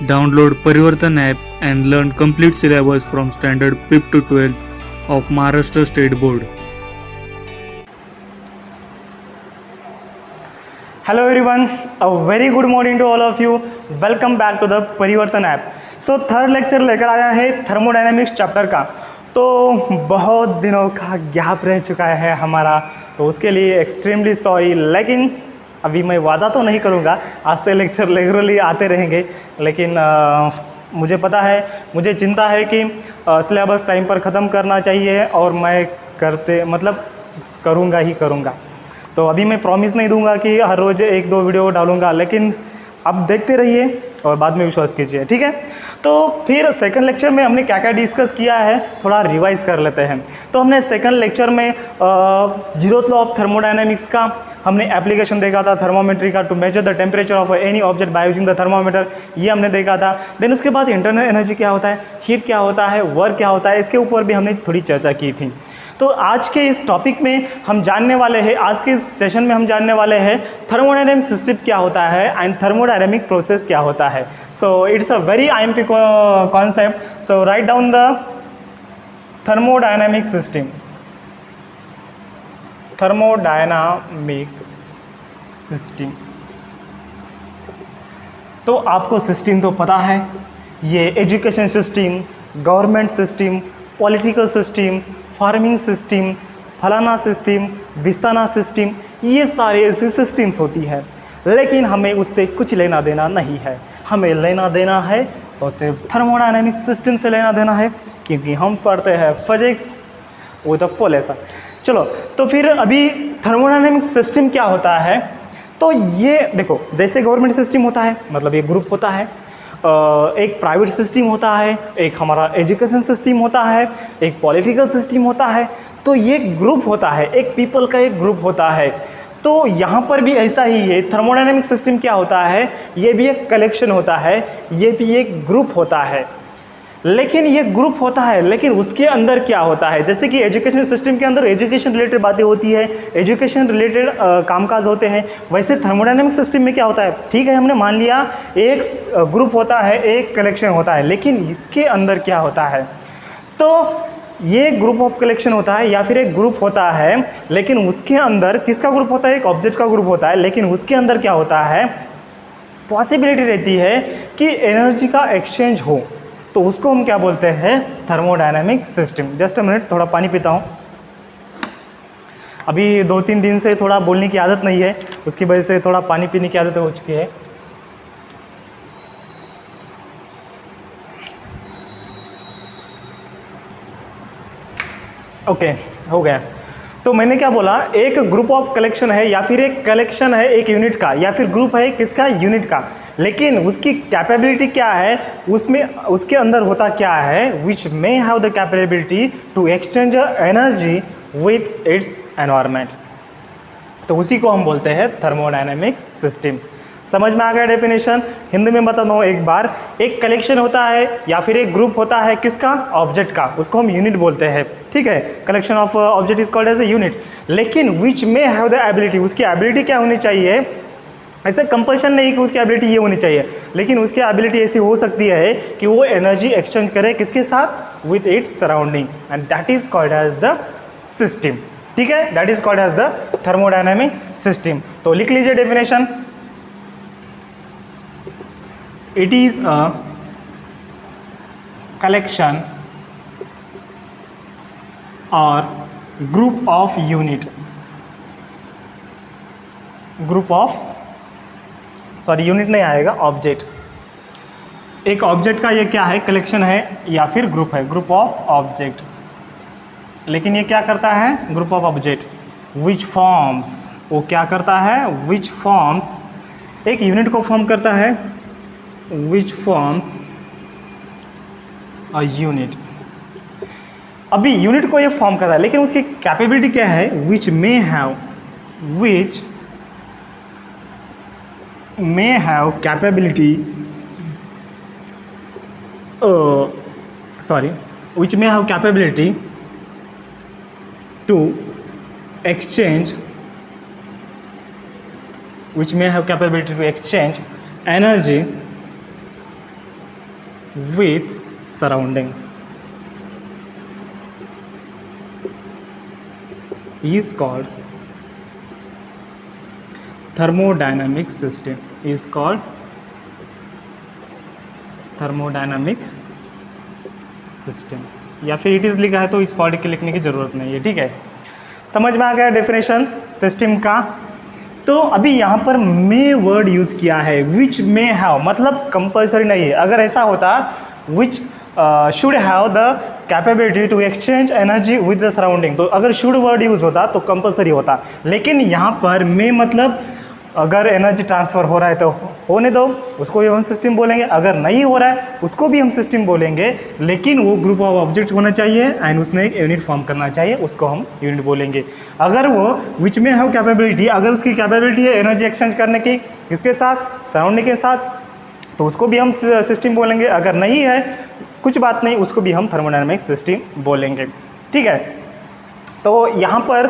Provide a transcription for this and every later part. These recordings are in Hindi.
Download Parivartan app and learn complete syllabus from standard 5th to 12th of Maharashtra State Board. Hello everyone, a very good morning to all of you. Welcome back to the परिवर्तन ऐप. सो थर्ड लेक्चर लेकर आया है थर्मोडायनेमिक्स चैप्टर का. तो बहुत दिनों का गैप रह चुका है हमारा, तो उसके लिए एक्सट्रीमली सॉरी. लेकिन अभी मैं वादा तो नहीं करूँगा, आज से लेक्चर रेगुलरली आते रहेंगे. लेकिन मुझे पता है, मुझे चिंता है कि सिलेबस टाइम पर ख़त्म करना चाहिए और मैं करूँगा ही करूँगा. तो अभी मैं प्रॉमिस नहीं दूंगा कि हर रोज़ एक दो वीडियो डालूंगा, लेकिन अब देखते रहिए और बाद में विश्वास कीजिए, ठीक है. तो फिर सेकंड लेक्चर में हमने क्या क्या डिस्कस किया है थोड़ा रिवाइज कर लेते हैं. तो हमने सेकंड लेक्चर में जीरोथ लॉ ऑफ थर्मोडायनेमिक्स का हमने एप्लीकेशन देखा था, थर्मोमेट्री का, to measure the temperature of any object by using the thermometer, ये हमने देखा था. देन उसके बाद इंटरनल एनर्जी क्या होता है, हीट क्या होता है, वर्क क्या होता है, इसके ऊपर भी हमने थोड़ी चर्चा की थी. तो आज के इस टॉपिक में हम जानने वाले हैं, आज के इस सेशन में हम जानने वाले हैं थर्मोडायनेमिक सिस्टम क्या होता है एंड थर्मोडायनेमिक प्रोसेस क्या होता है. So it's a very IMP concept. So write down the thermodynamic system. Thermodynamic system, तो आपको सिस्टम तो पता है, ये education system, government system, political system, farming system, फलाना सिस्टम, बिस्ताना सिस्टम, ये सारे ऐसी सिस्टम्स होती है. लेकिन हमें उससे कुछ लेना देना नहीं है. हमें लेना देना है तो सिर्फ थर्मोडायनेमिक सिस्टम से लेना देना है, क्योंकि हम पढ़ते हैं फिजिक्स वो तो पोलेसा. चलो, तो फिर अभी थर्मोडायनेमिक सिस्टम क्या होता है. तो ये देखो, जैसे गवर्नमेंट सिस्टम होता है, मतलब ये ग्रुप होता है, एक प्राइवेट सिस्टम होता है, एक हमारा एजुकेशन सिस्टम होता है, एक पॉलिटिकल सिस्टम होता है. तो ये ग्रुप होता है, एक पीपल का एक ग्रुप होता है. तो यहाँ पर भी ऐसा ही है. थर्मोडायनेमिक सिस्टम क्या होता है, ये भी एक कलेक्शन होता है, ये भी एक ग्रुप होता है. लेकिन ये ग्रुप होता है, लेकिन उसके अंदर क्या होता है, जैसे कि एजुकेशन सिस्टम के अंदर एजुकेशन रिलेटेड बातें होती है, एजुकेशन रिलेटेड कामकाज होते हैं, वैसे थर्मोडायनेमिक सिस्टम में क्या होता है. ठीक है, हमने मान लिया एक ग्रुप होता है, एक कलेक्शन होता है, लेकिन इसके अंदर क्या होता है. तो ये ग्रुप ऑफ कलेक्शन होता है या फिर एक ग्रुप होता है, लेकिन उसके अंदर किसका ग्रुप होता है, एक ऑब्जेक्ट का ग्रुप होता है, लेकिन उसके अंदर क्या होता है, पॉसिबिलिटी रहती है कि एनर्जी का एक्सचेंज हो. तो उसको हम क्या बोलते हैं, thermodynamic system. Just a minute, थोड़ा पानी पीता हूँ. अभी 2-3 दिन से थोड़ा बोलने की आदत नहीं है, उसकी वजह से थोड़ा पानी पीने की आदत हो चुकी है. ओके, हो गया. तो मैंने क्या बोला, एक ग्रुप ऑफ कलेक्शन है या फिर एक कलेक्शन है एक यूनिट का, या फिर ग्रुप है किसका, यूनिट का, लेकिन उसकी कैपेबिलिटी क्या है, उसमें उसके अंदर होता क्या है, which may have the capability to exchange energy with its environment. तो उसी को हम बोलते हैं थर्मोडायनेमिक सिस्टम. समझ में आ गया डेफिनेशन. हिंदी में बता दो एक बार, एक कलेक्शन होता है या फिर एक ग्रुप होता है किसका, ऑब्जेक्ट का, उसको हम यूनिट बोलते हैं. ठीक है, collection of object is called as a unit. लेकिन which may have the ability, उसकी एबिलिटी क्या होनी चाहिए, ऐसे कंपल्शन नहीं कि उसकी एबिलिटी ये होनी चाहिए, लेकिन उसकी एबिलिटी ऐसी हो सकती है कि वो एनर्जी एक्सचेंज करे किसके साथ, with its surrounding, and that is called as the system. ठीक है, that is called as the thermodynamic system. तो लिख लीजिए definition. It is a collection or group of unit, unit नहीं आएगा, ऑब्जेक्ट. एक ऑब्जेक्ट का ये क्या है, कलेक्शन है या फिर ग्रुप है, ग्रुप ऑफ ऑब्जेक्ट. लेकिन ये क्या करता है, group of object which forms, वो क्या करता है, विच फॉर्म्स, एक यूनिट को फॉर्म करता है, which forms a unit. अभी यूनिट को ये फॉर्म करता है, लेकिन उसकी कैपेबिलिटी क्या है, which may have capability which may have capability to exchange energy with surrounding is called thermodynamic system, is called thermodynamic system, या फिर इट इज़ लिखा है तो इस कॉल्ड के लिखने की ज़रूरत नहीं है, ठीक है। समझ में आ गया डेफिनेशन सिस्टम का। तो अभी यहाँ पर मे वर्ड यूज़ किया है, विच मे हैव, मतलब कंपल्सरी नहीं है। अगर ऐसा होता which should have the capability to exchange energy with the surrounding, तो अगर शुड वर्ड यूज़ होता तो कंपल्सरी होता, लेकिन यहाँ पर मे मतलब अगर एनर्जी ट्रांसफ़र हो रहा है तो होने दो, उसको भी हम सिस्टम बोलेंगे। अगर नहीं हो रहा है उसको भी हम सिस्टम बोलेंगे, लेकिन वो ग्रुप ऑफ ऑब्जेक्ट होना चाहिए एंड उसने एक यूनिट फॉर्म करना चाहिए, उसको हम यूनिट बोलेंगे। अगर वो विच में हैव कैपेबिलिटी, अगर उसकी कैपेबिलिटी है एनर्जी एक्सचेंज करने की, किसके साथ, सराउंडिंग के साथ, तो उसको भी हम सिस्टम बोलेंगे। अगर नहीं है कुछ बात नहीं, उसको भी हम थर्मोडायनामिक सिस्टम बोलेंगे, ठीक है। तो यहाँ पर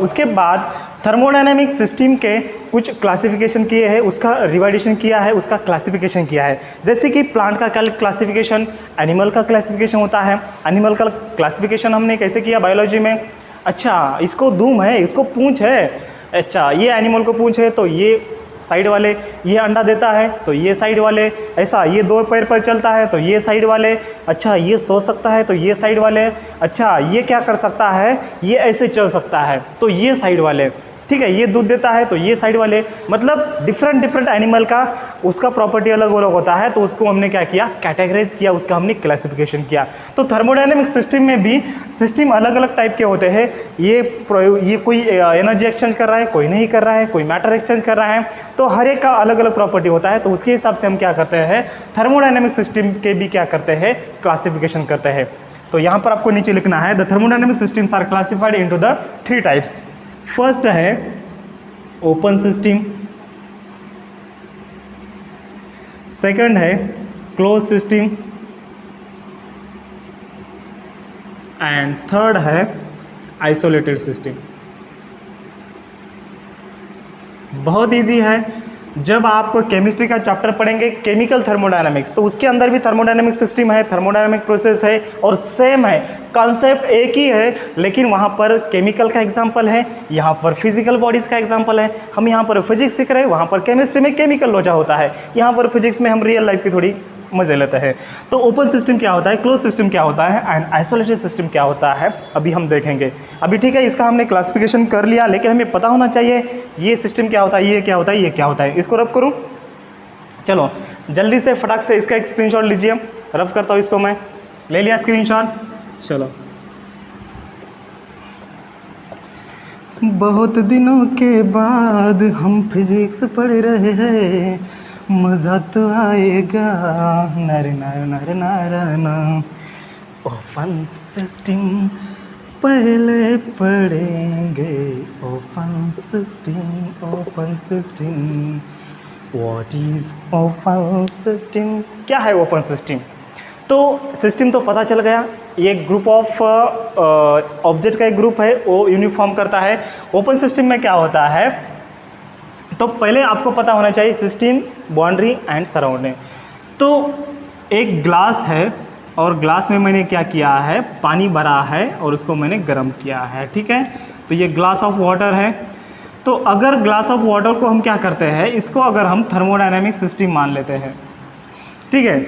उसके बाद थर्मोडायनामिक सिस्टम के कुछ क्लासिफिकेशन किए हैं, उसका रिवाइडेशन किया है, उसका क्लासिफिकेशन किया है। जैसे कि प्लांट का क्लासिफिकेशन, एनिमल का क्लासिफिकेशन होता है। एनिमल का क्लासिफिकेशन हमने कैसे किया बायोलॉजी में, अच्छा इसको दूम है, इसको पूंछ है, अच्छा ये एनिमल को पूंछ है तो ये साइड वाले, ये अंडा देता है तो ये साइड वाले, ऐसा ये दो पैर पर चलता है तो ये साइड वाले, अच्छा ये सो सकता है तो ये साइड वाले, अच्छा ये क्या कर सकता है, ये ऐसे चल सकता है तो ये साइड वाले, ठीक है, ये दूध देता है तो ये साइड वाले। मतलब डिफरेंट एनिमल का उसका प्रॉपर्टी अलग अलग होता है, तो उसको हमने क्या किया, कैटेगराइज किया, उसका हमने क्लासिफिकेशन किया। तो थर्मोडायनेमिक सिस्टम में भी सिस्टम अलग अलग टाइप के होते हैं। ये कोई एनर्जी एक्सचेंज कर रहा है, कोई नहीं कर रहा है, कोई मैटर एक्सचेंज कर रहा है, तो हर एक का अलग अलग प्रॉपर्टी होता है। तो उसके हिसाब से हम क्या करते हैं, थर्मोडायनेमिक सिस्टम के भी क्या करते हैं, क्लासिफिकेशन करते हैं। तो यहाँ पर आपको नीचे लिखना है, the thermodynamic systems are classified into the 3 types. First है ओपन सिस्टम, सेकंड है क्लोज सिस्टम एंड थर्ड है आइसोलेटेड सिस्टम। बहुत इजी है। जब आप केमिस्ट्री का चैप्टर पढ़ेंगे केमिकल थर्मोडायनामिक्स, तो उसके अंदर भी थर्मोडायनामिक सिस्टम है, थर्मोडायनामिक प्रोसेस है और सेम है, कॉन्सेप्ट एक ही है, लेकिन वहाँ पर केमिकल का एग्जांपल है, यहाँ पर फिजिकल बॉडीज़ का एग्जांपल है। हम यहाँ पर फिजिक्स सीख रहे हैं, वहाँ पर केमिस्ट्री में केमिकल लोचा होता है, यहाँ पर फिजिक्स में हम रियल लाइफ की थोड़ी मजे लेते हैं। तो ओपन सिस्टम क्या होता है, क्लोज सिस्टम क्या होता है एंड आइसोलेटेड सिस्टम क्या होता है, अभी हम देखेंगे। अभी ठीक है, इसका हमने क्लासिफिकेशन कर लिया, लेकिन हमें पता होना चाहिए ये सिस्टम क्या होता है, ये क्या होता है, ये क्या होता है। इसको रब करूँ, चलो जल्दी से फटाक से इसका एक स्क्रीनशॉट लीजिए। रब करता हूँ इसको, मैं ले लिया स्क्रीनशॉट। चलो, बहुत दिनों के बाद हम फिजिक्स पढ़ रहे हैं, मज़ा तो आएगा, नर नर नर नाराना। ओपन सिस्टम पहले पढ़ेंगे, open system, open system, what is open system, क्या है ओपन सिस्टम। तो सिस्टम तो पता चल गया, ये ग्रुप ऑफ ऑब्जेक्ट का एक ग्रुप है, वो यूनिफॉर्म करता है। ओपन सिस्टम में क्या होता है, तो पहले आपको पता होना चाहिए सिस्टम, बाउंड्री एंड सराउंडिंग। तो एक ग्लास है और ग्लास में मैंने क्या किया है, पानी भरा है और उसको मैंने गर्म किया है, ठीक है। तो ये ग्लास ऑफ वाटर है। तो अगर ग्लास ऑफ वाटर को हम क्या करते हैं, इसको अगर हम थर्मोडायनामिक सिस्टम मान लेते हैं, ठीक है।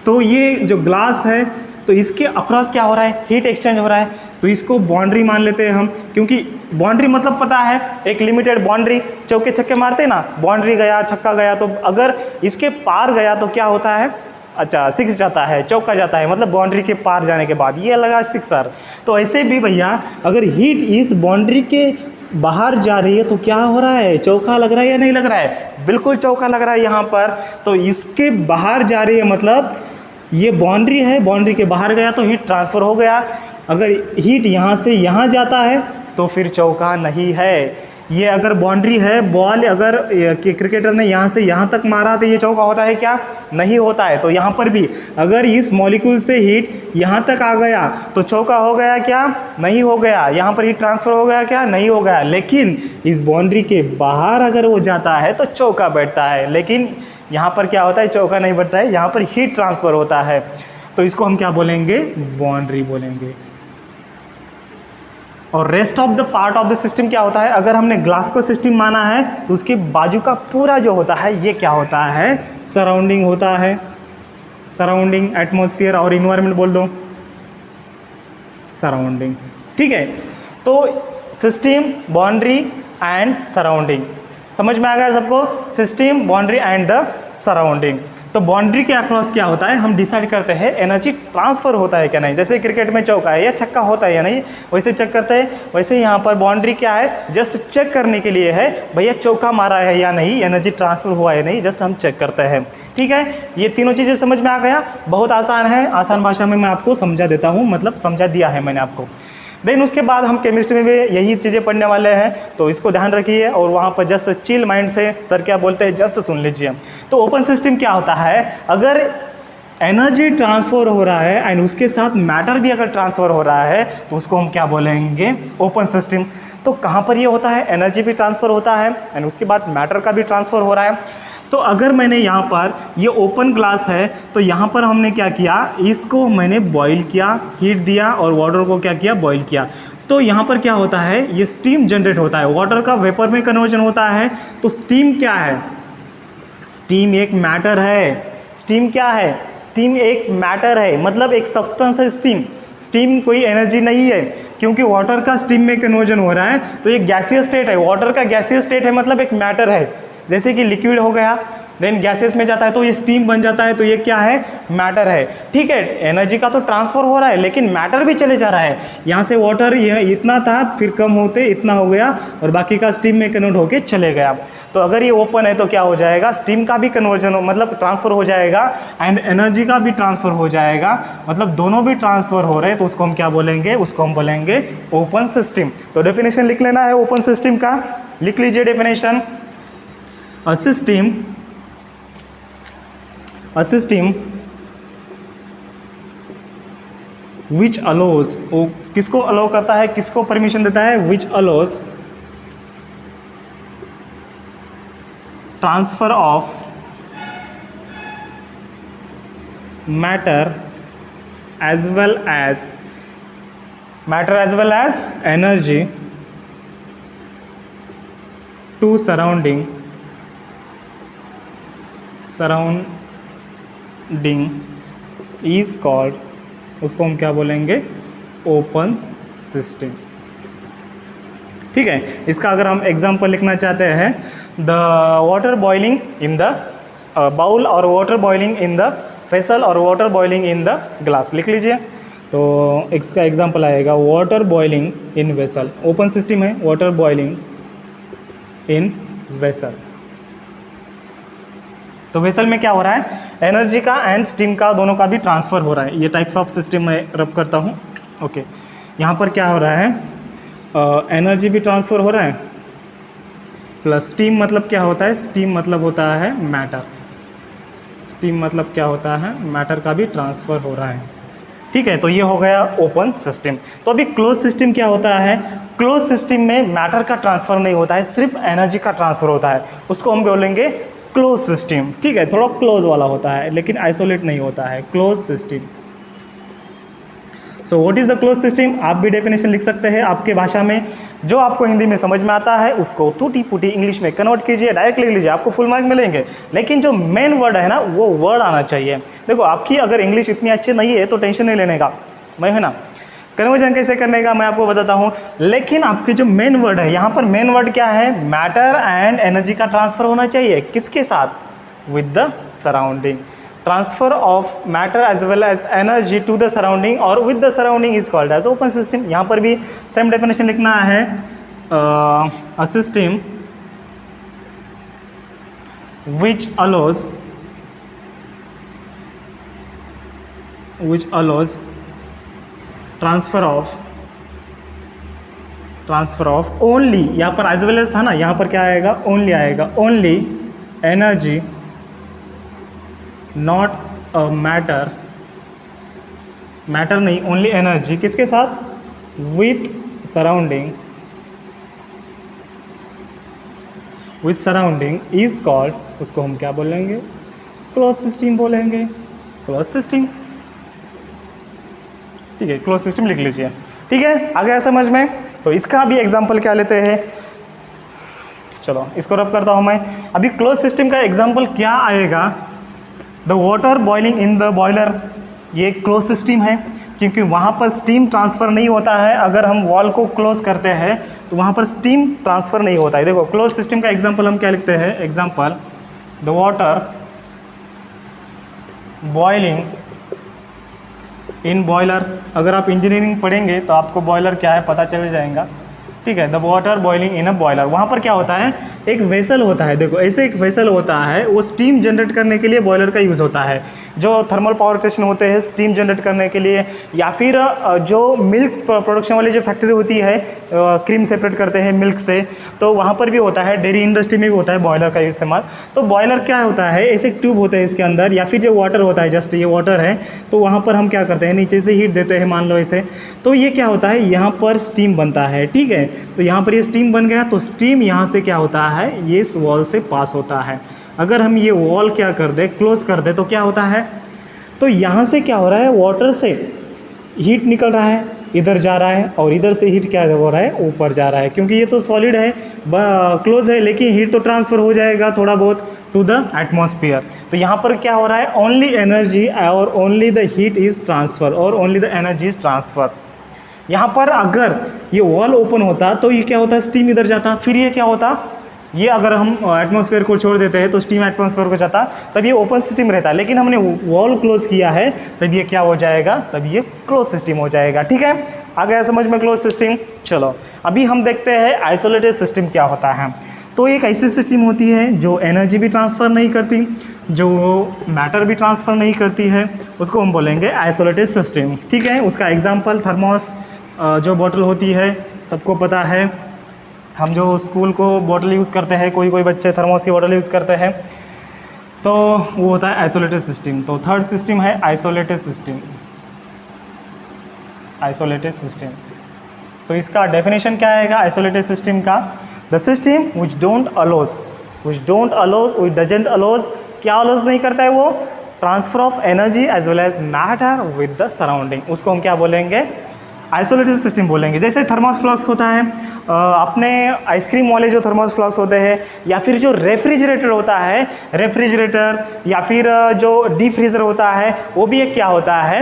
तो ये जो ग्लास है, तो इसके अक्रॉस क्या हो रहा है, हीट एक्सचेंज हो रहा है, तो इसको बाउंड्री मान लेते हैं हम, क्योंकि बाउंड्री मतलब पता है, एक लिमिटेड बाउंड्री, चौके छक्के मारते हैं ना, बाउंड्री गया, छक्का गया, तो अगर इसके पार गया तो क्या होता है, अच्छा सिक्स जाता है, चौका जाता है, मतलब बाउंड्री के पार जाने के बाद ये लगा सिक्सर। तो ऐसे भी भैया अगर हीट इस बाउंड्री के बाहर जा रही है तो क्या हो रहा है, चौका लग रहा है या नहीं लग रहा है, बिल्कुल चौका लग रहा है यहाँ पर। तो इसके बाहर जा रही है, मतलब ये बाउंड्री है, बाउंड्री के बाहर गया तो हीट ट्रांसफ़र हो गया। अगर हीट यहाँ से यहाँ जाता है तो फिर चौका नहीं है। ये अगर बाउंड्री है, बॉल अगर क्रिकेटर ने यहाँ से यहाँ तक मारा तो ये चौका होता है क्या, नहीं होता है। तो यहाँ पर भी अगर इस मॉलिक्यूल से हीट यहाँ तक आ गया तो चौका हो गया क्या, नहीं हो गया। यहाँ पर हीट ट्रांसफ़र हो गया क्या, नहीं हो गया। लेकिन इस बाउंड्री के बाहर अगर वो जाता है तो चौका बैठता है। लेकिन यहाँ पर क्या होता है, चौका नहीं बढ़ता है, यहाँ पर हीट ट्रांसफ़र होता है, तो इसको हम क्या बोलेंगे, बाउंड्री बोलेंगे। और rest of the part of the system क्या होता है, अगर हमने ग्लास को सिस्टम माना है तो उसके बाजू का पूरा जो होता है ये क्या होता है, सराउंडिंग होता है। सराउंडिंग, एटमॉस्फेयर और इन्वायरमेंट बोल दो, सराउंडिंग। ठीक है, तो सिस्टम, बाउंड्री एंड सराउंडिंग, समझ में आ गया सबको, system, boundary and the surrounding. तो बाउंड्री के अक्रॉस क्या होता है, हम डिसाइड करते हैं एनर्जी ट्रांसफ़र होता है क्या नहीं, जैसे क्रिकेट में चौका है या छक्का होता है या नहीं, वैसे चेक करते हैं। वैसे यहाँ पर बाउंड्री क्या है, जस्ट चेक करने के लिए है, भैया चौका मारा है या नहीं, एनर्जी ट्रांसफ़र हुआ है नहीं, जस्ट हम चेक करते हैं। ठीक है, ये तीनों चीज़ें समझ में आ गया, बहुत आसान है, आसान भाषा में मैं आपको समझा देता हूँ, मतलब समझा दिया है मैंने आपको। देन उसके बाद हम केमिस्ट्री में भी यही चीज़ें पढ़ने वाले हैं, तो इसको ध्यान रखिए और वहाँ पर जस्ट चिल माइंड से सर क्या बोलते हैं जस्ट सुन लीजिए। तो ओपन सिस्टम क्या होता है, अगर एनर्जी ट्रांसफ़र हो रहा है एंड उसके साथ मैटर भी अगर ट्रांसफ़र हो रहा है तो उसको हम क्या बोलेंगे, ओपन सिस्टम। तो कहाँ पर ये होता है, एनर्जी भी ट्रांसफ़र होता है एंड उसके बाद मैटर का भी ट्रांसफ़र हो रहा है। तो अगर मैंने यहाँ पर ये ओपन ग्लास है तो यहाँ पर हमने क्या किया, इसको मैंने बॉईल किया, हीट दिया और वाटर को क्या किया, बॉईल किया। तो यहाँ पर क्या होता है, ये स्टीम जनरेट होता है, वाटर का वेपर में कन्वर्जन होता है। तो स्टीम क्या है, स्टीम एक मैटर है। स्टीम क्या है, स्टीम एक मैटर है, मतलब एक सब्सटेंस है स्टीम। स्टीम कोई एनर्जी नहीं है, क्योंकि वाटर का स्टीम में कन्वर्जन हो रहा है, तो ये गैसीय स्टेट है, वाटर का गैसीय स्टेट है, मतलब एक मैटर है। जैसे कि लिक्विड हो गया देन गैसेस में जाता है तो ये स्टीम बन जाता है, तो ये क्या है, मैटर है। ठीक है, एनर्जी का तो ट्रांसफ़र हो रहा है लेकिन मैटर भी चले जा रहा है, यहाँ से वाटर ये इतना था फिर कम होते इतना हो गया और बाकी का स्टीम में कन्वर्ट होके चले गया। तो अगर ये ओपन है तो क्या हो जाएगा, स्टीम का भी कन्वर्जन मतलब ट्रांसफ़र हो जाएगा एंड एनर्जी का भी ट्रांसफ़र हो जाएगा, मतलब दोनों भी ट्रांसफ़र हो रहे हैं, तो उसको हम क्या बोलेंगे, उसको हम बोलेंगे ओपन सिस्टम। तो डेफिनेशन लिख लेना है ओपन सिस्टम का, लिख लीजिए definition. A system which allows, वो किसको अलाउ करता है, किसको परमिशन देता है, which allows transfer of matter as well as energy to surrounding is called, उसको हम क्या बोलेंगे, ओपन सिस्टम। ठीक है, इसका अगर हम एग्जांपल लिखना चाहते हैं, the water boiling in the bowl और water boiling in the vessel और water boiling in the glass, लिख लीजिए। तो इसका एग्जांपल आएगा water boiling in vessel, open system है, वाटर बॉइलिंग इन वेसल। तो वेसल में क्या हो रहा है, एनर्जी का एंड स्टीम का दोनों का भी ट्रांसफ़र हो रहा है। ये टाइप्स ऑफ सिस्टम मैं रब करता हूँ। ओके, यहाँ पर क्या हो रहा है, एनर्जी भी ट्रांसफ़र हो रहा है प्लस स्टीम, मतलब क्या होता है, स्टीम मतलब होता है मैटर, स्टीम मतलब क्या होता है, मैटर का भी ट्रांसफ़र हो रहा है। ठीक है, तो ये हो गया ओपन सिस्टम। तो अभी क्लोज सिस्टम क्या होता है, क्लोज सिस्टम में मैटर का ट्रांसफ़र नहीं होता है, सिर्फ एनर्जी का ट्रांसफ़र होता है, उसको हम बोलेंगे क्लोज सिस्टम। ठीक है, थोड़ा क्लोज वाला होता है लेकिन आइसोलेट नहीं होता है, close system. So what is the close system, आप भी डेफिनेशन लिख सकते हैं आपके भाषा में, जो आपको हिंदी में समझ में आता है उसको टूटी फूटी इंग्लिश में कन्वर्ट कीजिए, डायरेक्ट लिख लीजिए, आपको फुल मार्क मिलेंगे। लेकिन जो मेन वर्ड है ना, वो वर्ड आना चाहिए। देखो, आपकी अगर इंग्लिश इतनी अच्छी नहीं है तो टेंशन नहीं लेने का, मैं है ना, कन्वर्जन कैसे करने का मैं आपको बताता हूँ। लेकिन आपके जो मेन वर्ड है, यहाँ पर मेन वर्ड क्या है, मैटर एंड एनर्जी का ट्रांसफ़र होना चाहिए, किसके साथ, with the surrounding. Transfer of matter as well as energy to the surrounding और with the surrounding is called as open system. यहाँ पर भी सेम डेफिनेशन लिखना है, a system which allows transfer of only, यहाँ पर एज वेल एज था ना, यहाँ पर क्या आएगा, ओनली आएगा, only energy not a matter, matter नहीं, ओनली एनर्जी, किसके साथ, विथ सराउंडिंग इज कॉल्ड, उसको हम क्या बोलेंगे, क्लोज सिस्टम बोलेंगे, क्लोज सिस्टम। ठीक है, क्लोज सिस्टम लिख लीजिए। ठीक है, आ गया समझ में। तो इसका भी एग्जाम्पल क्या लेते हैं, चलो इसको रब करता हूँ मैं। अभी क्लोज सिस्टम का एग्जाम्पल क्या आएगा, the water boiling in the boiler, ये क्लोज सिस्टम है क्योंकि वहाँ पर स्टीम ट्रांसफ़र नहीं होता है। अगर हम वॉल को क्लोज करते हैं तो वहाँ पर स्टीम ट्रांसफ़र नहीं होता है। देखो क्लोज सिस्टम का एग्जाम्पल हम क्या लिखते हैं, example the water boiling in boiler. अगर आप इंजीनियरिंग पढ़ेंगे तो आपको बॉयलर क्या है पता चल जाएगा। ठीक है, the water boiling in a boiler, वहाँ पर क्या होता है, एक वेसल होता है। देखो ऐसे एक वेसल होता है, वो स्टीम जनरेट करने के लिए बॉयलर का यूज़ होता है। जो थर्मल पावर स्टेशन होते हैं स्टीम जनरेट करने के लिए, या फिर जो मिल्क प्रोडक्शन वाली जो फैक्ट्री होती है, क्रीम सेपरेट करते हैं मिल्क से, तो वहाँ पर भी होता है। डेयरी इंडस्ट्री में भी होता है बॉयलर का इस्तेमाल। तो बॉयलर क्या होता है, ऐसे ट्यूब होते हैं इसके अंदर, या फिर जो वाटर होता है, जस्ट ये वाटर है, तो वहाँ पर हम क्या करते हैं, नीचे से हीट देते हैं मान लो इसे, तो ये क्या होता है, यहाँ पर स्टीम बनता है। ठीक है, तो यहाँ पर ये स्टीम बन गया, तो स्टीम यहाँ से क्या होता है, ये इस वॉल से पास होता है। अगर हम ये वॉल क्या कर दे, क्लोज कर दे, तो क्या होता है, तो यहाँ से क्या हो रहा है, वाटर से हीट निकल रहा है, इधर जा रहा है, और इधर से हीट क्या हो रहा है, ऊपर जा रहा है। क्योंकि ये तो सॉलिड है, क्लोज है, लेकिन हीट तो ट्रांसफ़र हो जाएगा थोड़ा बहुत टू द एटमॉस्फेयर। तो यहाँ पर क्या हो रहा है, ओनली एनर्जी और only the heat is transfer और only the energy is transfer. यहाँ पर अगर ये वॉल ओपन होता तो ये क्या होता, स्टीम इधर जाता, फिर ये क्या होता, ये अगर हम एटमॉस्फेयर को छोड़ देते हैं तो स्टीम एटमॉस्फेयर को जाता, तब ये ओपन सिस्टम रहता। लेकिन हमने वॉल क्लोज किया है, तब ये क्या हो जाएगा, तब ये क्लोज सिस्टम हो जाएगा। ठीक है, आ गया समझ में क्लोज सिस्टम। चलो अभी हम देखते हैं आइसोलेटेड सिस्टम क्या होता है। तो एक ऐसी सिस्टम होती है जो एनर्जी भी ट्रांसफ़र नहीं करती, जो मैटर भी ट्रांसफ़र नहीं करती है, उसको हम बोलेंगे आइसोलेटेड सिस्टम। ठीक है, उसका एग्जाम्पल थर्मोस जो बॉटल होती है, सबको पता है, हम जो स्कूल को बॉटल यूज़ करते हैं, कोई बच्चे थर्मोस की बॉटल यूज़ करते हैं, तो वो होता है आइसोलेटेड सिस्टम। तो थर्ड सिस्टम है आइसोलेटेड सिस्टम। आइसोलेटेड सिस्टम, तो इसका डेफिनेशन क्या आएगा आइसोलेटेड सिस्टम का, the system which don't allows, which doesn't allows, क्या अलोज नहीं करता है वो, transfer of energy as well as matter with the surrounding, उसको हम क्या बोलेंगे, आइसोलेटेड सिस्टम बोलेंगे। जैसे थर्मोस फ्लास्क होता है, अपने आइसक्रीम वाले जो थर्मोस फ्लास्क होते हैं, या फिर जो रेफ्रिजरेटर होता है, रेफ्रिजरेटर या फिर जो डीप फ्रीज़र होता है, वो भी एक क्या होता है,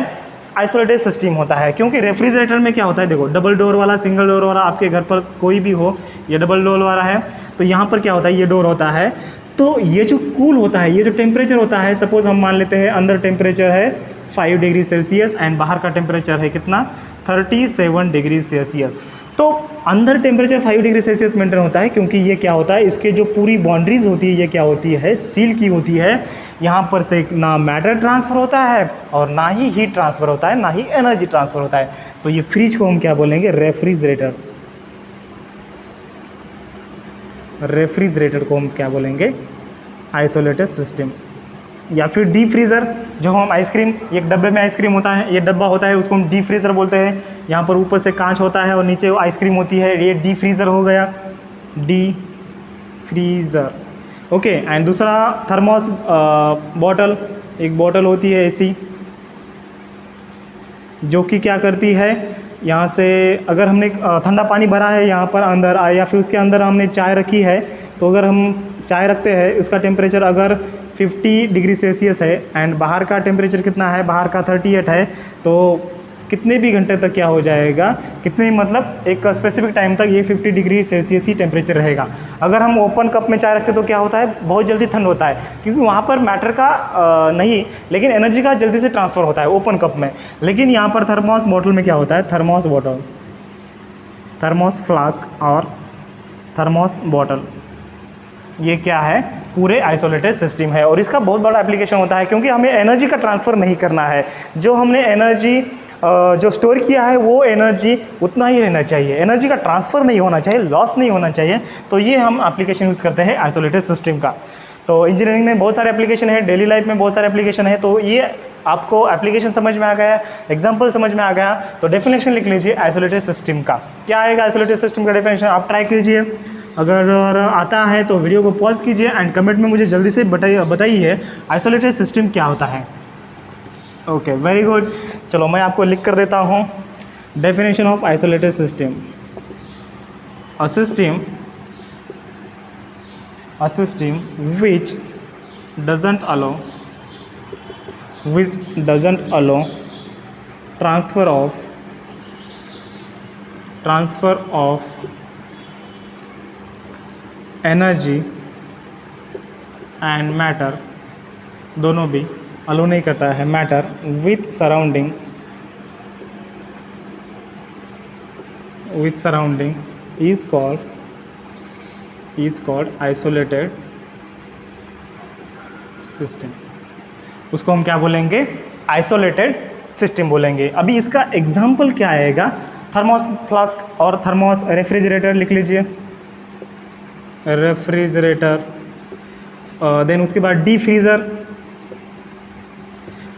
आइसोलेटेड सिस्टम होता है। क्योंकि रेफ्रिजरेटर में क्या होता है, देखो डबल डोर वाला, सिंगल डोर वाला, आपके घर पर कोई भी हो, ये डबल डोर वाला है, तो यहाँ पर क्या होता है, ये डोर होता है, तो ये जो कूल होता है, ये जो टेम्परेचर होता है, सपोज़ हम मान लेते हैं अंदर टेम्परेचर है 5 डिग्री सेल्सियस एंड बाहर का टेम्परेचर है कितना, 37 डिग्री सेल्सियस। तो अंदर टेम्परेचर 5 डिग्री सेल्सियस मेंटेन होता है, क्योंकि ये क्या होता है, इसके जो पूरी बाउंड्रीज होती है, ये क्या होती है, सील की होती है। यहाँ पर से ना मैटर ट्रांसफ़र होता है और ना ही हीट ट्रांसफ़र होता है, ना ही एनर्जी ट्रांसफ़र होता है। तो ये फ्रिज को हम क्या बोलेंगे, रेफ्रिजरेटर। रेफ्रिजरेटर को हम क्या बोलेंगे, आइसोलेटेड सिस्टम। या फिर डीप फ्रीज़र, जो हम आइसक्रीम, एक डब्बे में आइसक्रीम होता है, ये डब्बा होता है, उसको हम डीप फ्रीज़र बोलते हैं। यहाँ पर ऊपर से कांच होता है और नीचे आइसक्रीम होती है, ये डीप फ्रीज़र हो गया, डीप फ्रीज़र। ओके, एंड दूसरा थर्मोस बॉटल, एक बॉटल होती है ऐसी, जो कि क्या करती है, यहाँ से अगर हमने ठंडा पानी भरा है यहाँ पर अंदर, या फिर उसके अंदर हमने चाय रखी है, तो अगर हम चाय रखते हैं, उसका टेम्परेचर अगर 50 डिग्री सेल्सियस है एंड बाहर का टेम्परेचर कितना है, बाहर का 38 है, तो कितने भी घंटे तक क्या हो जाएगा, कितने मतलब एक स्पेसिफिक टाइम तक ये 50 डिग्री सेल्सियस ही टेम्परेचर रहेगा। अगर हम ओपन कप में चाय रखते तो क्या होता है, बहुत जल्दी ठंड होता है, क्योंकि वहाँ पर मैटर का नहीं, लेकिन एनर्जी का जल्दी से ट्रांसफ़र होता है ओपन कप में। लेकिन यहाँ पर थर्मोस बॉटल में क्या होता है, थर्मोस बॉटल, थर्मोस फ्लास्क और थर्मोस बॉटल, ये क्या है, पूरे आइसोलेटेड सिस्टम है। और इसका बहुत बड़ा एप्लीकेशन होता है, क्योंकि हमें एनर्जी का ट्रांसफ़र नहीं करना है। जो हमने एनर्जी जो स्टोर किया है, वो एनर्जी उतना ही रहना चाहिए, एनर्जी का ट्रांसफ़र नहीं होना चाहिए, लॉस नहीं होना चाहिए। तो ये हम एप्लीकेशन यूज़ करते हैं आइसोलेटेड सिस्टम का। तो इंजीनियरिंग में बहुत सारे एप्लीकेशन है, डेली लाइफ में बहुत सारे एप्लीकेशन है। तो ये आपको एप्लीकेशन समझ में आ गया, एग्जाम्पल समझ में आ गया, तो डेफिनेशन लिख लीजिए आइसोलेटेड सिस्टम का। क्या आएगा आइसोलेटेड सिस्टम का डेफिनेशन, आप ट्राई कीजिए। अगर आता है तो वीडियो को पॉज कीजिए एंड कमेंट में मुझे जल्दी से बताइए आइसोलेटेड सिस्टम क्या होता है। Okay, very good. चलो मैं आपको लिख कर देता हूँ definition of isolated system. A system which doesn't allow transfer of energy and matter, दोनों भी अलो नहीं करता है, matter with surrounding is called isolated system। उसको हम क्या बोलेंगे? आइसोलेटेड सिस्टम बोलेंगे। अभी इसका एग्जाम्पल क्या आएगा? थर्मोस फ्लास्क और थर्मोस रेफ्रिजरेटर लिख लीजिए, रेफ्रिजरेटर। देन उसके बाद deep freezer,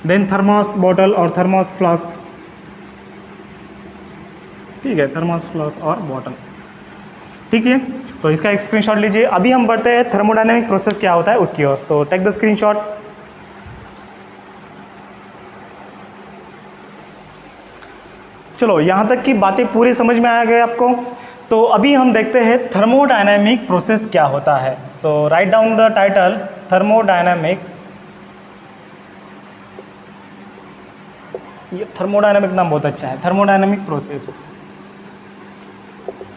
then thermos bottle और थर्मोस फ्लास्क। ठीक है, थर्मोस फ्लास्क और बॉटल। ठीक है, तो इसका एक स्क्रीनशॉट लीजिए। अभी हम बढ़ते हैं थर्मोडायनेमिक प्रोसेस क्या होता है उसकी ओर। तो टेक द स्क्रीनशॉट। चलो, यहाँ तक की बातें पूरी समझ में आ गए आपको। तो अभी हम देखते हैं थर्मोडायनेमिक प्रोसेस क्या होता है। So write down the title, thermodynamic. ये थर्मोडायनेमिक नाम बहुत अच्छा है, थर्मोडायनेमिक प्रोसेस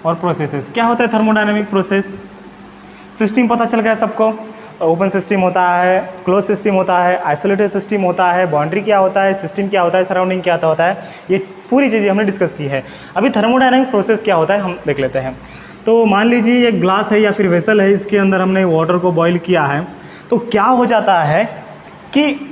और प्रोसेसेस। क्या होता है थर्मोडायनेमिक प्रोसेस? सिस्टम पता चल गया सबको। ओपन सिस्टम होता है, क्लोज सिस्टम होता है, आइसोलेटेड सिस्टम होता है, बाउंड्री क्या होता है, सिस्टम क्या होता है, सराउंडिंग क्या होता है, ये पूरी चीज़ें हमने डिस्कस की है। अभी थर्मोडायनेमिक प्रोसेस क्या होता है हम देख लेते हैं। तो मान लीजिए एक ग्लास है या फिर वेसल है, इसके अंदर हमने वाटर को बॉईल किया है। तो क्या हो जाता है कि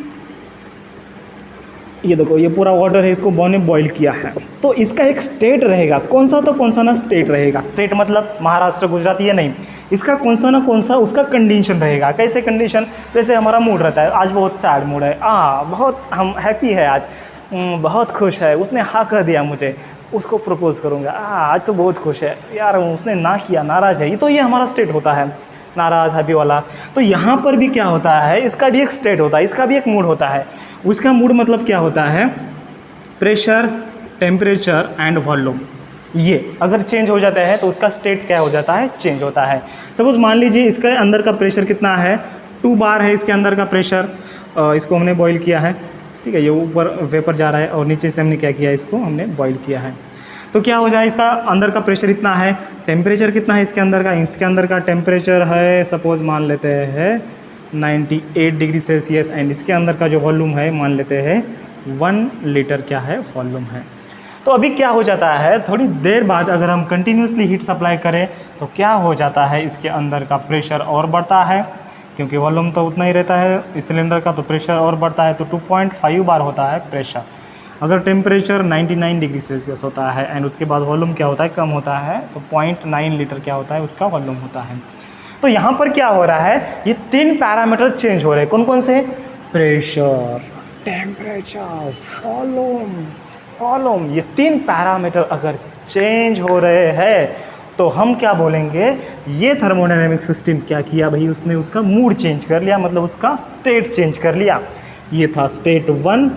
ये देखो, ये पूरा वाटर है, इसको ने बॉईल किया है। तो इसका एक स्टेट रहेगा, कौन सा तो कौन सा ना स्टेट रहेगा। स्टेट मतलब महाराष्ट्र, गुजरात, ये नहीं। इसका कौन सा ना कौन सा उसका कंडीशन रहेगा। कैसे कंडीशन? जैसे हमारा मूड रहता है, आज बहुत सैड मूड है, बहुत हम हैप्पी है आज, बहुत खुश है, उसने हाँ कह दिया मुझे, उसको प्रपोज करूँगा, आज तो बहुत खुश है यार, उसने ना किया, नाराज़ है। तो ये हमारा स्टेट होता है, नाराज़, हैप्पी वाला। तो यहाँ पर भी क्या होता है, इसका भी एक स्टेट होता है, इसका भी एक मूड होता है। उसका मूड मतलब क्या होता है? Pressure, temperature and volume. ये अगर चेंज हो जाता है तो उसका स्टेट क्या हो जाता है? चेंज होता है। सपोज मान लीजिए इसके अंदर का प्रेशर कितना है? 2 बार है इसके अंदर का प्रेशर। इसको हमने बॉईल किया है, ठीक है, ये ऊपर वेपर जा रहा है और नीचे से हमने क्या किया, इसको हमने बॉईल किया है। तो क्या हो जाए, इसका अंदर का प्रेशर इतना है, टेम्परेचर कितना है इसके अंदर का? इसके अंदर का टेम्परेचर है, सपोज मान लेते हैं 98 डिग्री सेल्सियस, एंड इसके अंदर का जो वॉल्यूम है मान लेते हैं 1 लीटर क्या है, वॉल्यूम है। तो अभी क्या हो जाता है, थोड़ी देर बाद अगर हम कंटिन्यूसली हीट सप्लाई करें तो क्या हो जाता है, इसके अंदर का प्रेशर और बढ़ता है, क्योंकि वॉल्यूम तो उतना ही रहता है इस सिलेंडर का, तो प्रेशर और बढ़ता है। तो 2.5 बार होता है प्रेशर। अगर टेम्परेचर 99 डिग्री सेल्सियस होता है एंड उसके बाद वॉल्यूम क्या होता है, कम होता है, तो 0.9 लीटर क्या होता है, उसका वॉल्यूम होता है। तो यहाँ पर क्या हो रहा है, ये 3 पैरामीटर चेंज हो रहे हैं। कौन कौन से? Pressure, temperature, volume. ये 3 पैरामीटर अगर चेंज हो रहे हैं तो हम क्या बोलेंगे, ये थर्मोडायनेमिक सिस्टम क्या किया भाई, उसने उसका मूड चेंज कर लिया, मतलब उसका स्टेट चेंज कर लिया। ये था स्टेट 1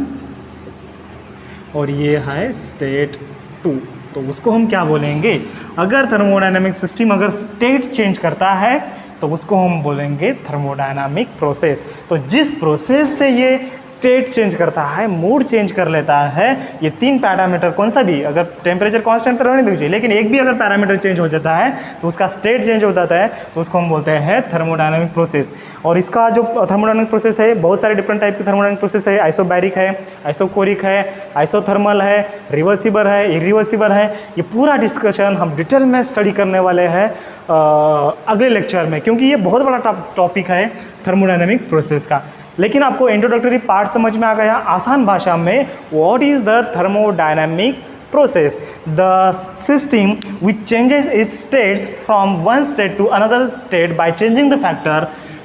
और ये है स्टेट 2। तो उसको हम क्या बोलेंगे, अगर थर्मोडायनेमिक सिस्टम अगर स्टेट चेंज करता है तो उसको हम बोलेंगे थर्मोडायनामिक प्रोसेस। तो जिस प्रोसेस से ये स्टेट चेंज करता है, मूड चेंज कर लेता है, ये 3 पैरामीटर कौन सा भी, अगर टेम्परेचर कांस्टेंट तो रहने दीजिए, लेकिन एक भी अगर पैरामीटर चेंज हो जाता है तो उसका स्टेट चेंज हो जाता है, तो उसको हम बोलते हैं थर्मोडायनामिक प्रोसेस। और इसका जो थर्मोडायनामिक प्रोसेस है, बहुत सारे डिफरेंट टाइप के थर्मोडायनामिक प्रोसेस है। आइसोबैरिक है, आइसोकोरिक है, आइसोथर्मल है, रिवर्सिबल है, इरिवर्सिबल है। ये पूरा डिस्कशन हम डिटेल में स्टडी करने वाले हैं अगले लेक्चर में, क्योंकि ये बहुत बड़ा टॉपिक है थर्मोडायनेमिक प्रोसेस का। लेकिन आपको इंट्रोडक्टरी पार्ट समझ में आ गया आसान भाषा में, what is the thermodynamic process, the system which changes its states from one state to another state by changing the factor,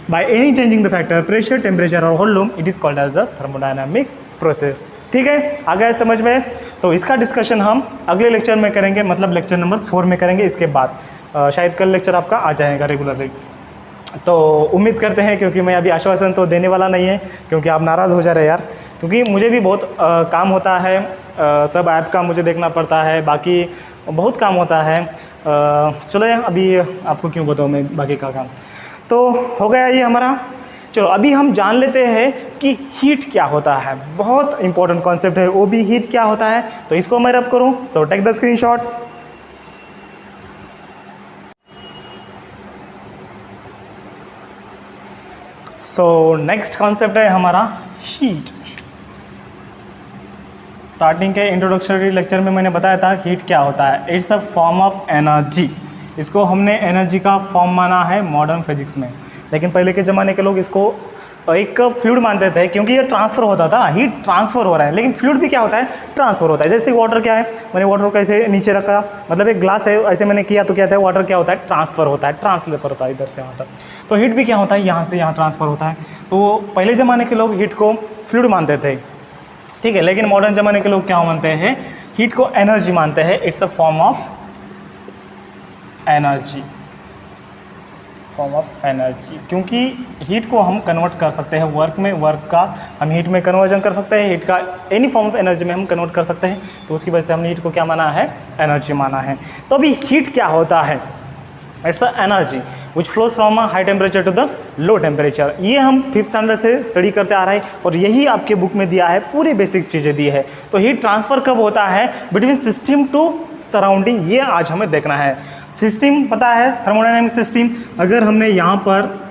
by any changing the factor, pressure, temperature और volume, it is called as the thermodynamic process। ठीक है, आ गया समझ में? तो इसका डिस्कशन हम अगले लेक्चर में करेंगे, मतलब लेक्चर नंबर 4 में करेंगे इसके बाद। शायद कल लेक्चर आपका आ जाएगा रेगुलरली। तो उम्मीद करते हैं, क्योंकि मैं अभी आश्वासन तो देने वाला नहीं है, क्योंकि आप नाराज़ हो जा रहे हैं यार, क्योंकि मुझे भी बहुत काम होता है, सब ऐप का मुझे देखना पड़ता है, बाकी बहुत काम होता है। चलो अभी आपको क्यों बताऊँ मैं बाकी का काम। तो हो गया ये हमारा। चलो अभी हम जान लेते हैं कि हीट क्या होता है। बहुत इंपॉर्टेंट कॉन्सेप्ट है वो भी, हीट क्या होता है। तो इसको मैं रब करूँ, so take the screenshot. So next concept है हमारा हीट। स्टार्टिंग के इंट्रोडक्टरी लेक्चर में मैंने बताया था हीट क्या होता है। It's a form of energy. इसको हमने एनर्जी का फॉर्म माना है मॉडर्न फिजिक्स में, लेकिन पहले के ज़माने के लोग इसको एक फ्लूइड मानते थे, क्योंकि ये ट्रांसफ़र होता था, हीट ट्रांसफ़र हो रहा है। लेकिन फ्लूइड भी क्या होता है, ट्रांसफ़र होता है। जैसे वाटर क्या है, मैंने वाटर को ऐसे नीचे रखा, मतलब एक ग्लास है, ऐसे मैंने किया तो क्या होता है, वाटर क्या होता है, ट्रांसफ़र होता है, ट्रांसलेटर होता है इधर से वाटर। तो हीट भी क्या होता है, यहाँ से यहाँ ट्रांसफ़र होता है। तो पहले ज़माने के लोग हीट को फ्लूइड मानते थे, ठीक है। लेकिन मॉडर्न ज़माने के लोग क्या मानते हैं, हीट को एनर्जी मानते हैं। It's a form of energy, form of energy, क्योंकि हीट को हम कन्वर्ट कर सकते हैं वर्क में, वर्क का हम हीट में कन्वर्जन कर सकते हैं, हीट का एनी फॉर्म ऑफ एनर्जी में हम कन्वर्ट कर सकते हैं। तो उसकी वजह से हमने हीट को क्या माना है, एनर्जी माना है। तो अभी हीट क्या होता है, it's a energy which flows from a high temperature to the low temperature. ये हम 5th स्टैंडर्ड से स्टडी करते आ रहे हैं, और यही आपके बुक में दिया है, पूरी बेसिक चीज़ें दी है। तो हीट ट्रांसफ़र कब होता है, बिटवीन सिस्टम टू सराउंडिंग, ये आज हमें देखना है। सिस्टम पता है, थर्मोडायनेमिक सिस्टम। अगर हमने यहाँ पर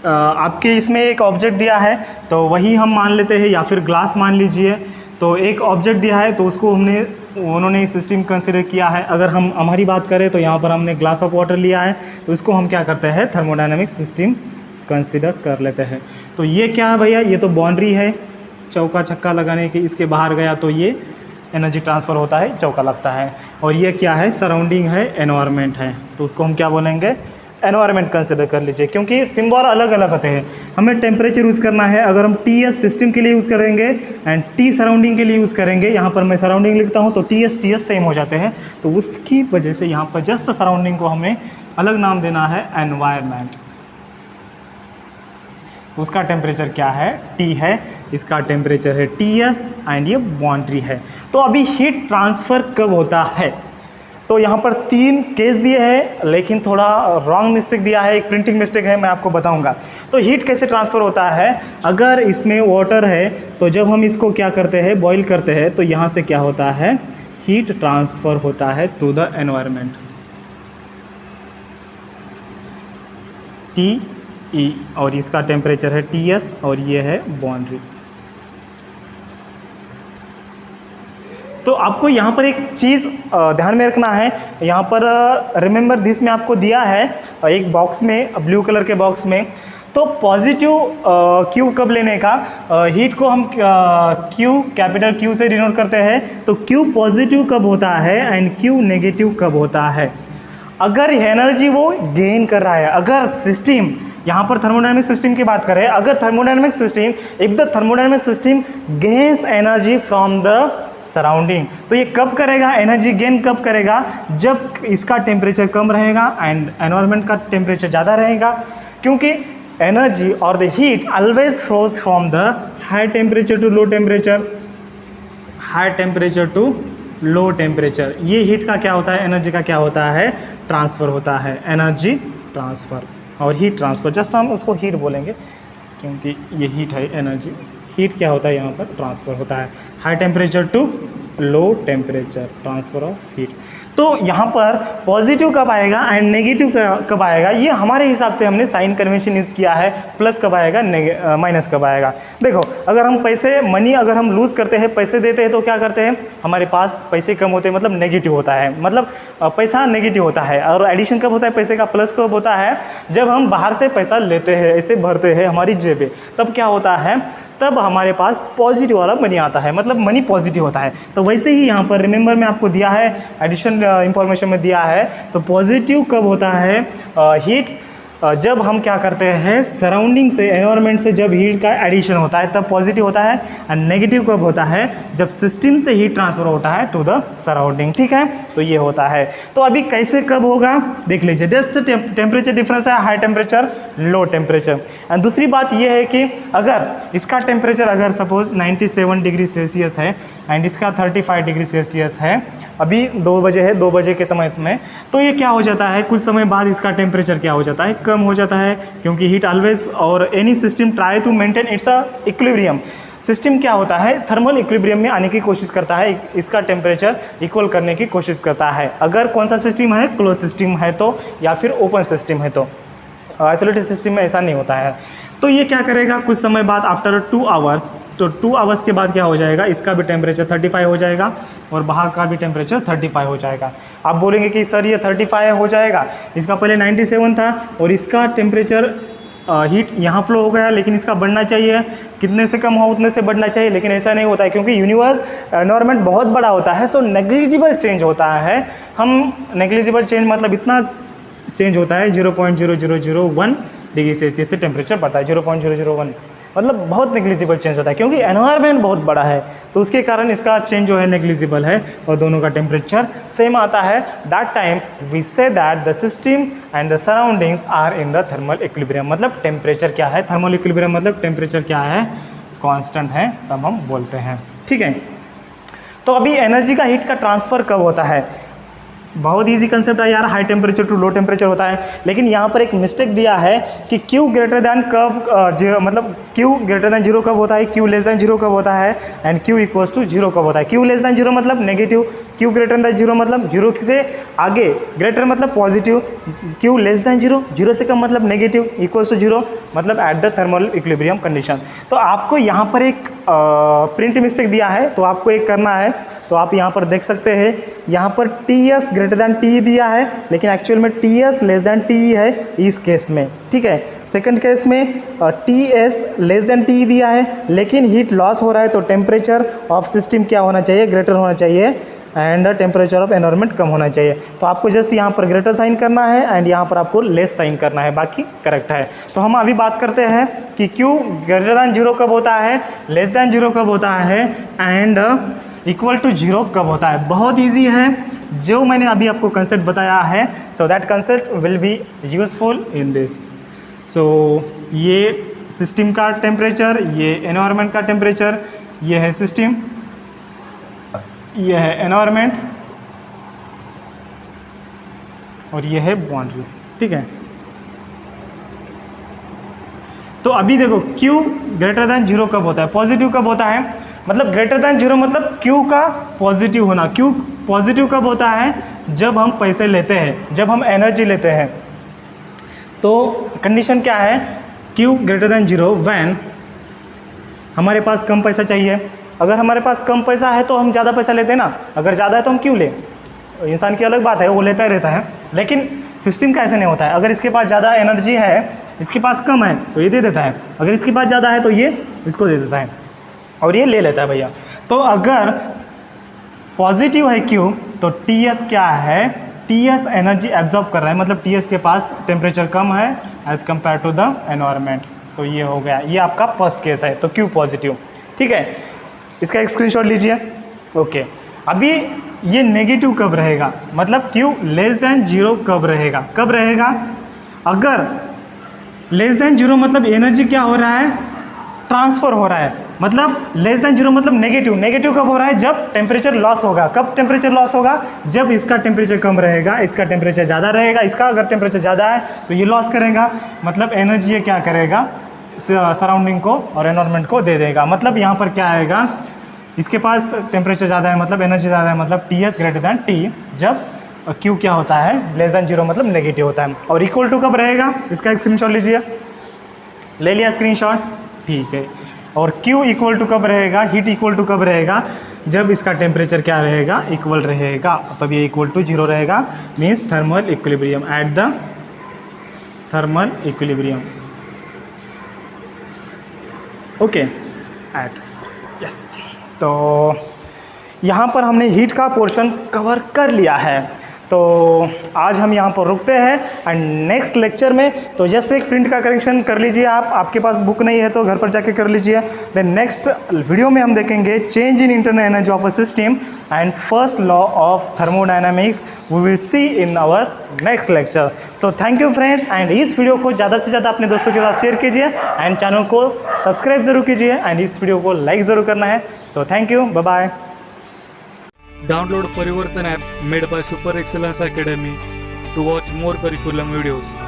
आपके इसमें एक ऑब्जेक्ट दिया है, तो वही हम मान लेते हैं, या फिर ग्लास मान लीजिए। तो एक ऑब्जेक्ट दिया है, तो उसको उन्होंने सिस्टम कंसिडर किया है। अगर हम हमारी बात करें तो यहाँ पर हमने ग्लास ऑफ वाटर लिया है, तो इसको हम क्या करते हैं, थर्मोडायनेमिक सिस्टम कंसिडर कर लेते हैं। तो ये क्या है भैया, ये तो बाउंड्री है, चौका छक्का लगाने के इसके बाहर गया तो ये एनर्जी ट्रांसफ़र होता है, चौका लगता है। और ये क्या है, सराउंडिंग है, एनवायरनमेंट है, तो उसको हम क्या बोलेंगे, एनवायरनमेंट कंसिडर कर लीजिए, क्योंकि सिम्बॉल अलग अलग होते हैं। हमें टेम्परेचर यूज़ करना है, अगर हम TS सिस्टम के लिए यूज़ करेंगे एंड T सराउंडिंग के लिए यूज़ करेंगे। यहाँ पर मैं सराउंडिंग लिखता हूँ, तो TS सेम हो जाते हैं, तो उसकी वजह से यहाँ पर जस्ट सराउंडिंग को हमें अलग नाम देना है, एनवायरनमेंट। उसका टेम्परेचर क्या है, T है, इसका टेम्परेचर है TS एंड ये बाउंड्री है। तो अभी हीट ट्रांसफ़र कब होता है, तो यहाँ पर 3 केस दिए हैं, लेकिन थोड़ा रॉन्ग मिस्टेक दिया है, एक प्रिंटिंग मिस्टेक है, मैं आपको बताऊंगा। तो हीट कैसे ट्रांसफ़र होता है, अगर इसमें वाटर है तो जब हम इसको क्या करते हैं, बॉईल करते हैं, तो यहाँ से क्या होता है, हीट ट्रांसफ़र होता है टू द एनवायरनमेंट, TE, और इसका टेम्परेचर है TS और ये है बाउंड्री। तो आपको यहाँ पर एक चीज़ ध्यान में रखना है, यहाँ पर रिमेंबर दिस में आपको दिया है एक बॉक्स में, ब्लू कलर के बॉक्स में। तो पॉजिटिव क्यू कब लेने का, हीट को हम क्यू कैपिटल क्यू से डिनोट करते हैं। तो क्यू पॉजिटिव कब होता है एंड क्यू नेगेटिव कब होता है, अगर एनर्जी वो गेन कर रहा है। अगर सिस्टम, यहाँ पर थर्मोडायनेमिक सिस्टम की बात करें, अगर thermodynamic system, if the thermodynamic system gains energy from the surrounding, तो ये कब करेगा, एनर्जी गेन कब करेगा, जब इसका टेम्परेचर कम रहेगा एंड एनवायरनमेंट का टेम्परेचर ज़्यादा रहेगा। क्योंकि एनर्जी और the heat always flows from the high temperature to low temperature, high temperature to low temperature. ये हीट का क्या होता है, एनर्जी का क्या होता है, ट्रांसफ़र होता है, एनर्जी ट्रांसफ़र और हीट ट्रांसफ़र। जस्ट हम उसको हीट बोलेंगे, क्योंकि ये हीट है, एनर्जी। हीट क्या होता है, यहाँ पर ट्रांसफ़र होता है, high temperature to low temperature, transfer of heat. तो यहाँ पर पॉजिटिव कब आएगा एंड नेगेटिव कब आएगा, ये हमारे हिसाब से हमने साइन कन्वेंशन यूज़ किया है। प्लस कब आएगा, माइनस कब आएगा। देखो, अगर हम पैसे, मनी अगर हम लूज़ करते हैं, पैसे देते हैं, तो क्या करते हैं, हमारे पास पैसे कम होते हैं, मतलब नेगेटिव होता है, मतलब पैसा नेगेटिव होता है। और एडिशन कब होता है पैसे का, प्लस कब होता है, जब हम बाहर से पैसा लेते हैं, ऐसे भरते हैं हमारी जेब में, तब क्या होता है, तब हमारे पास पॉजिटिव वाला मनी आता है, मतलब मनी पॉजिटिव होता है। तो वैसे ही यहाँ पर रिमेंबर में आपको दिया है, एडिशन इंफॉर्मेशन में दिया है। तो पॉजिटिव कब होता है हीट, जब हम क्या करते हैं, सराउंडिंग से, एनवायरनमेंट से जब हीट का एडिशन होता है तब पॉजिटिव होता है, और नेगेटिव कब होता है, जब सिस्टम से हीट ट्रांसफर होता है टू द सराउंडिंग। ठीक है, तो ये होता है। तो अभी कैसे कब होगा देख लीजिए। जस्ट टेम्परेचर डिफरेंस है, high temperature, low temperature. And दूसरी बात ये है कि अगर इसका टेम्परेचर अगर सपोज 97 डिग्री सेल्सियस है एंड इसका 35 डिग्री सेल्सियस है, अभी 2 बजे है, 2 बजे के समय में, तो ये क्या हो जाता है, कुछ समय बाद इसका टेम्परेचर क्या हो जाता है, कम हो जाता है, क्योंकि हीट ऑलवेज और any system try to maintain its a equilibrium. System क्या होता है, थर्मल इक्विलिब्रियम में आने की कोशिश करता है, इसका टेम्परेचर इक्वल करने की कोशिश करता है। अगर कौन सा सिस्टम है, क्लोज सिस्टम है तो, या फिर ओपन सिस्टम है तो। आइसोलेटेड सिस्टम में ऐसा नहीं होता है। तो ये क्या करेगा, कुछ समय बाद आफ्टर 2 आवर्स, तो 2 आवर्स के बाद क्या हो जाएगा, इसका भी टेम्परेचर 35 हो जाएगा और बाहर का भी टेम्परेचर 35 हो जाएगा। आप बोलेंगे कि सर ये 35 हो जाएगा, इसका पहले 97 था और इसका टेम्परेचर हीट यहाँ फ्लो हो गया, लेकिन इसका बढ़ना चाहिए, कितने से कम हो उतने से बढ़ना चाहिए, लेकिन ऐसा नहीं होता है, क्योंकि यूनिवर्स एनवायरनमेंट बहुत बड़ा होता है। सो नेग्लिजिबल चेंज होता है। हम नेग्लिजिबल चेंज मतलब इतना चेंज होता है 0.0001 डिग्री सेल्सियस से टेम्परेचर बढ़ता है, 0.001 मतलब बहुत नेग्लिजिबल चेंज होता है, क्योंकि एनवायरनमेंट बहुत बड़ा है, तो उसके कारण इसका चेंज जो है नेग्लिजिबल है और दोनों का टेम्परेचर सेम आता है। That time we say that the system and the surroundings are in the thermal equilibrium. मतलब टेम्परेचर क्या है, थर्मल इक्विलिब्रियम मतलब टेम्परेचर क्या है, कांस्टेंट है, तब हम बोलते हैं। ठीक है, तो अभी एनर्जी का, हीट का ट्रांसफ़र कब होता है, बहुत इजी कंसेप्ट है यार, high temperature to low temperature होता है। लेकिन यहाँ पर एक मिस्टेक दिया है कि Q ग्रेटर दैन कब, मतलब Q ग्रेटर दैन 0 कब होता है, Q लेस दैन 0 कब होता है, एंड Q इक्वल्स टू 0 कब होता है। Q लेस दैन 0 मतलब नेगेटिव, Q ग्रेटर दैन 0 मतलब 0 से आगे, ग्रेटर मतलब पॉजिटिव, Q लेस दैन 0, 0 से कम मतलब नेगेटिव, इक्वल्स टू 0 मतलब eight the thermal equilibrium condition. तो आपको यहाँ पर एक प्रिंट मिस्टेक दिया है, तो आपको एक करना है, तो आप यहाँ पर देख सकते हैं, यहाँ पर Ts ग्रेटर दैन T दिया है, लेकिन एक्चुअल में Ts लेस दैन T है इस केस में। ठीक है, सेकंड केस में Ts लेस दैन T दिया है, लेकिन हीट लॉस हो रहा है, तो टेम्परेचर ऑफ सिस्टम क्या होना चाहिए, ग्रेटर होना चाहिए, एंड टेम्परेचर ऑफ एनवायरनमेंट कम होना चाहिए। तो आपको जस्ट यहाँ पर ग्रेटर साइन करना है एंड यहाँ पर आपको लेस साइन करना है, बाकी करेक्ट है। तो हम अभी बात करते हैं कि Q ग्रेटर दैन 0 कब होता है, लेस दैन 0 कब होता है, एंड इक्वल टू 0 कब होता है। बहुत ईजी है, जो मैंने अभी आपको कंसेप्ट बताया है, so that concept will be useful in this. So ये सिस्टम का टेम्परेचर, ये एनवायरनमेंट का टेम्परेचर, ये है सिस्टम, ये है एनवायरनमेंट और ये है बाउंड्री। ठीक है, तो अभी देखो Q ग्रेटर दैन 0 कब होता है, पॉजिटिव कब होता है, मतलब ग्रेटर दैन 0 मतलब Q का पॉजिटिव होना। Q पॉजिटिव कब होता है, जब हम पैसे लेते हैं, जब हम एनर्जी लेते हैं। तो कंडीशन क्या है, Q ग्रेटर दैन 0 व्हेन हमारे पास कम पैसा चाहिए। अगर हमारे पास कम पैसा है तो हम ज़्यादा पैसा लेते हैं ना, अगर ज़्यादा है तो हम क्यों लें, इंसान की अलग बात है, वो लेता ही रहता है। लेकिन सिस्टम का ऐसा नहीं होता है, अगर इसके पास ज़्यादा एनर्जी है, इसके पास कम है तो ये दे देता है, अगर इसके पास ज़्यादा है तो ये इसको दे देता है और ये ले लेता है भैया। तो अगर पॉजिटिव है Q तो Ts क्या है, Ts एनर्जी एब्जॉर्ब कर रहा है, मतलब Ts के पास टेम्परेचर कम है as compare to the environment. तो ये हो गया, ये आपका फर्स्ट केस है, तो Q पॉजिटिव। ठीक है, इसका एक स्क्रीनशॉट लीजिए। ओके, अभी ये नेगेटिव कब रहेगा, मतलब Q लेस दैन 0 कब रहेगा, कब रहेगा, अगर लेस दैन 0 मतलब एनर्जी क्या हो रहा है, ट्रांसफ़र हो रहा है, मतलब लेस दैन 0 मतलब नेगेटिव। नेगेटिव कब हो रहा है, जब टेम्परेचर लॉस होगा। कब टेम्परेचर लॉस होगा, जब इसका टेम्परेचर कम रहेगा, इसका टेम्परेचर ज़्यादा रहेगा। इसका अगर टेम्परेचर ज़्यादा है तो ये लॉस करेगा, मतलब एनर्जी ये क्या करेगा, सराउंडिंग को और एनवायरनमेंट को दे देगा। मतलब यहाँ पर क्या आएगा, इसके पास टेम्परेचर ज़्यादा है मतलब एनर्जी ज़्यादा है, मतलब Ts ग्रेटर दैन T, जब Q क्या होता है, लेस दैन 0 मतलब नेगेटिव होता है। और इक्वल टू कब रहेगा, इसका एक स्क्रीनशॉट लीजिए, ले लिया स्क्रीनशॉट। ठीक है, और Q इक्वल टू कब रहेगा, हीट इक्वल टू कब रहेगा, जब इसका टेम्परेचर क्या रहेगा, इक्वल रहेगा, तब ये इक्वल टू 0 रहेगा, means thermal equilibrium, at the thermal equilibrium. Okay, at yes. तो यहाँ पर हमने हीट का पोर्शन कवर कर लिया है। तो आज हम यहाँ पर रुकते हैं एंड नेक्स्ट लेक्चर में तो जस्ट एक प्रिंट का करेक्शन कर लीजिए आप, आपके पास बुक नहीं है तो घर पर जाके कर लीजिए। देन नेक्स्ट वीडियो में हम देखेंगे change in internal energy of a system and first law of thermodynamics. We will see in our next lecture. So thank you friends, and इस वीडियो को ज़्यादा से ज़्यादा अपने दोस्तों के साथ शेयर कीजिए एंड चैनल को सब्सक्राइब ज़रूर कीजिए एंड इस वीडियो को लाइक ज़रूर करना है। So thank you, bye bye. Download Parivartan app made by Super Excellence Academy to watch more curriculum videos.